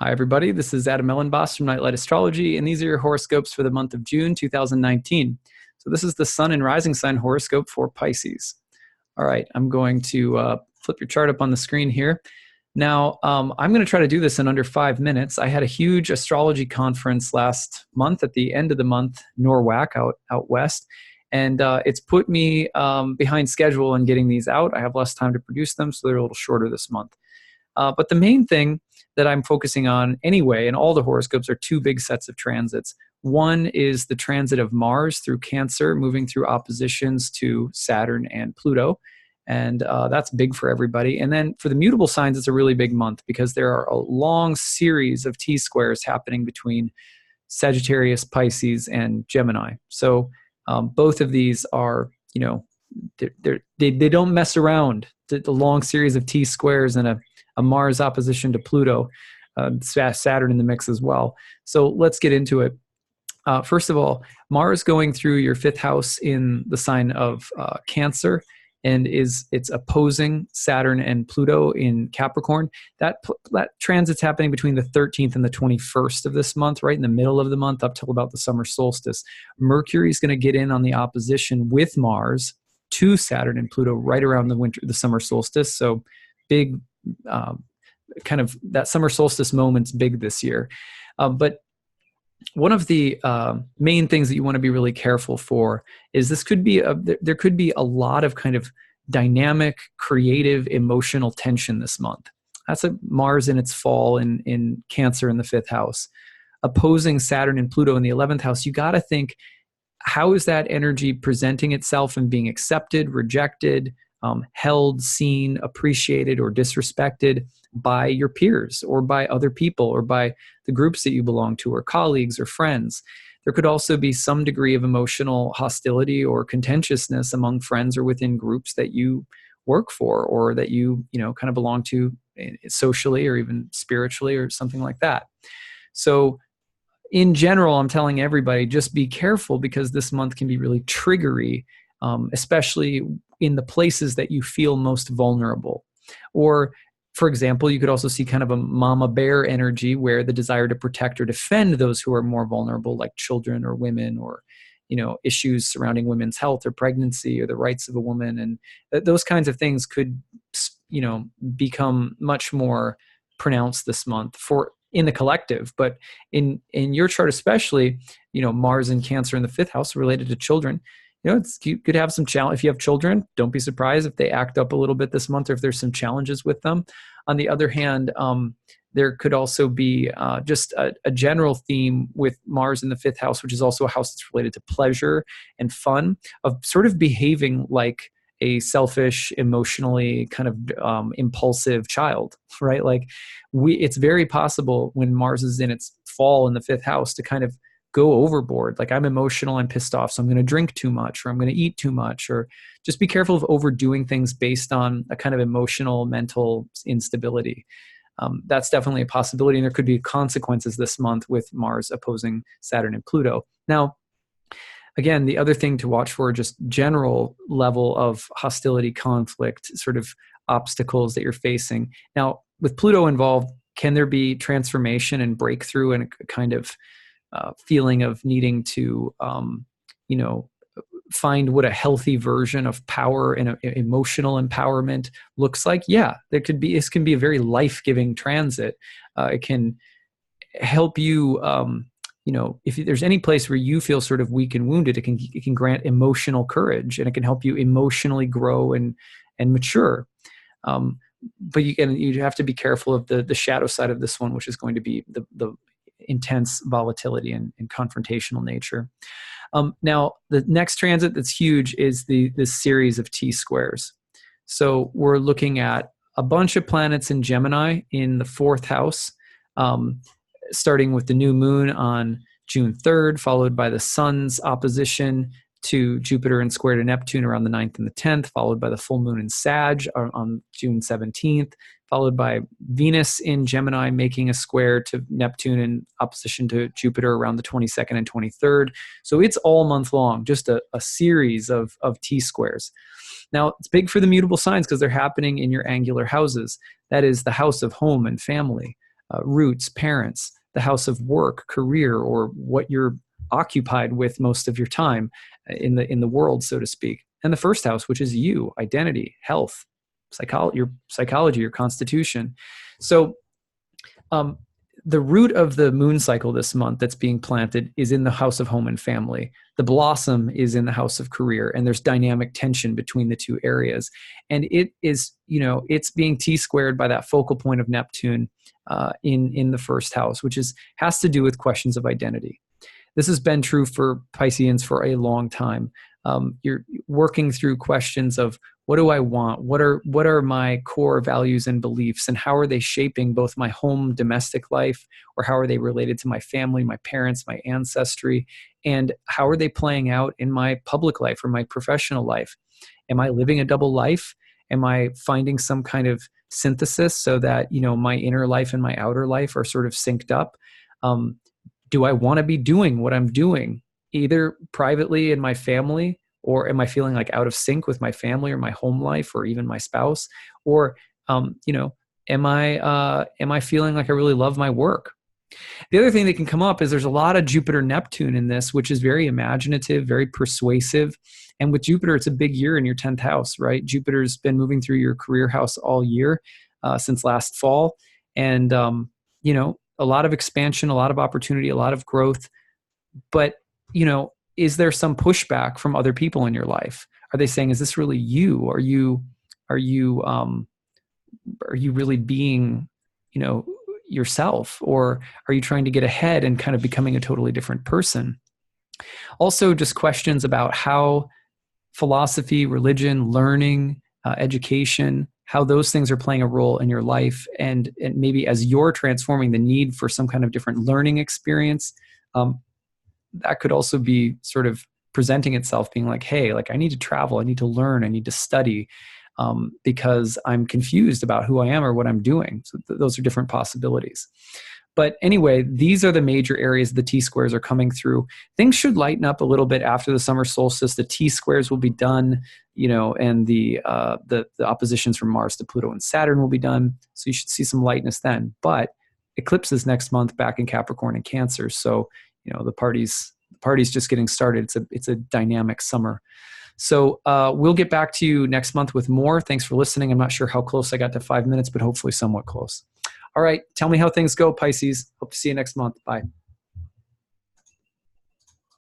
Hi, everybody. This is Elenbaas from Nightlight Astrology, and these are your horoscopes for the month of June 2019. So this is the Sun and Rising sign horoscope for Pisces. All right, I'm going to flip your chart up on the screen here. Now, I'm going to try to do this in under 5 minutes. I had a huge astrology conference last month at the end of the month, Norwalk out west, and it's put me behind schedule in getting these out. I have less time to produce them, so they're a little shorter this month. But the main thing that I'm focusing on anyway, in all the horoscopes, are two big sets of transits. One is the transit of Mars through Cancer, moving through oppositions to Saturn and Pluto. And that's big for everybody. And then for the mutable signs, it's a really big month because there are a long series of T-squares happening between Sagittarius, Pisces, and Gemini. So both of these are, they don't mess around. The long series of T-squares and a Mars opposition to Pluto, Saturn in the mix as well. So let's get into it. First of all, Mars going through your fifth house in the sign of Cancer, and it's opposing Saturn and Pluto in Capricorn. That transit's happening between the 13th and the 21st of this month, right in the middle of the month up till about the summer solstice. Mercury is going to get in on the opposition with Mars to Saturn and Pluto right around the summer solstice. So big, kind of that summer solstice moment's big this year. But one of the main things that you want to be really careful for is there could be a lot of kind of dynamic, creative, emotional tension this month. That's a Mars in its fall in Cancer in the fifth house. Opposing Saturn and Pluto in the 11th house, you got to think, how is that energy presenting itself and being accepted, rejected, held, seen, appreciated, or disrespected by your peers or by other people or by the groups that you belong to or colleagues or friends. There could also be some degree of emotional hostility or contentiousness among friends or within groups that you work for or that you kind of belong to socially or even spiritually or something like that. So in general, I'm telling everybody, just be careful because this month can be really triggery, especially in the places that you feel most vulnerable. Or, for example, you could also see kind of a mama bear energy where the desire to protect or defend those who are more vulnerable, like children or women, or issues surrounding women's health or pregnancy or the rights of a woman, and those kinds of things could become much more pronounced this month in the collective. But in your chart especially, Mars and Cancer in the fifth house related to children. You could have some challenge. If you have children, don't be surprised if they act up a little bit this month or if there's some challenges with them. On the other hand, there could also be just a general theme with Mars in the fifth house, which is also a house that's related to pleasure and fun, of sort of behaving like a selfish, emotionally kind of impulsive child, right? Like it's very possible when Mars is in its fall in the fifth house to kind of go overboard. Like, I'm emotional, I'm pissed off, so I'm going to drink too much, or I'm going to eat too much, or just be careful of overdoing things based on a kind of emotional, mental instability. That's definitely a possibility, and there could be consequences this month with Mars opposing Saturn and Pluto. Now, again, the other thing to watch for, just general level of hostility, conflict, sort of obstacles that you're facing. Now, with Pluto involved, can there be transformation and breakthrough and a kind of feeling of needing to, find what a healthy version of power and emotional empowerment looks like? Yeah, this can be a very life-giving transit. It can help you, if there's any place where you feel sort of weak and wounded, it can grant emotional courage, and it can help you emotionally grow and mature. But you have to be careful of the shadow side of this one, which is going to be the intense volatility and confrontational nature. Now, the next transit that's huge is this series of T-squares. So we're looking at a bunch of planets in Gemini in the fourth house, starting with the new moon on June 3rd, followed by the sun's opposition to Jupiter and square to Neptune around the 9th and the 10th, followed by the full moon in Sag on June 17th, followed by Venus in Gemini making a square to Neptune in opposition to Jupiter around the 22nd and 23rd. So it's all month long, just a series of T-squares. Now, it's big for the mutable signs because they're happening in your angular houses. That is the house of home and family. roots, parents, the house of work, career, or what you're occupied with most of your time in the world, so to speak. And the first house, which is you, identity, health, your psychology, your constitution. So the root of the moon cycle this month that's being planted is in the house of home and family. The blossom is in the house of career, and there's dynamic tension between the two areas. And it is, it's being T-squared by that focal point of Neptune in the first house, which has to do with questions of identity. This has been true for Pisceans for a long time. You're working through questions of, what do I want? What are my core values and beliefs, and how are they shaping both my home domestic life, or how are they related to my family, my parents, my ancestry, and how are they playing out in my public life or my professional life? Am I living a double life? Am I finding some kind of synthesis so that, my inner life and my outer life are sort of synced up? Do I want to be doing what I'm doing, either privately in my family, or am I feeling like out of sync with my family or my home life or even my spouse? Or, am I feeling like I really love my work? The other thing that can come up is there's a lot of Jupiter-Neptune in this, which is very imaginative, very persuasive. And with Jupiter, it's a big year in your 10th house, right? Jupiter's been moving through your career house all year since last fall. And, a lot of expansion, a lot of opportunity, a lot of growth. But, is there some pushback from other people in your life? Are they saying, is this really you? Are you really being, yourself? Or are you trying to get ahead and kind of becoming a totally different person? Also, just questions about how philosophy, religion, learning, education, how those things are playing a role in your life. And maybe as you're transforming, the need for some kind of different learning experience, that could also be sort of presenting itself, being like, hey, like I need to travel, I need to learn, I need to study, because I'm confused about who I am or what I'm doing. So those are different possibilities. But anyway, these are the major areas the T-squares are coming through. Things should lighten up a little bit after the summer solstice. The T-squares will be done, and the oppositions from Mars to Pluto and Saturn will be done. So you should see some lightness then. But eclipses next month back in Capricorn and Cancer. So, the party's just getting started. It's a dynamic summer. So we'll get back to you next month with more. Thanks for listening. I'm not sure how close I got to 5 minutes, but hopefully somewhat close. All right. Tell me how things go, Pisces. Hope to see you next month. Bye.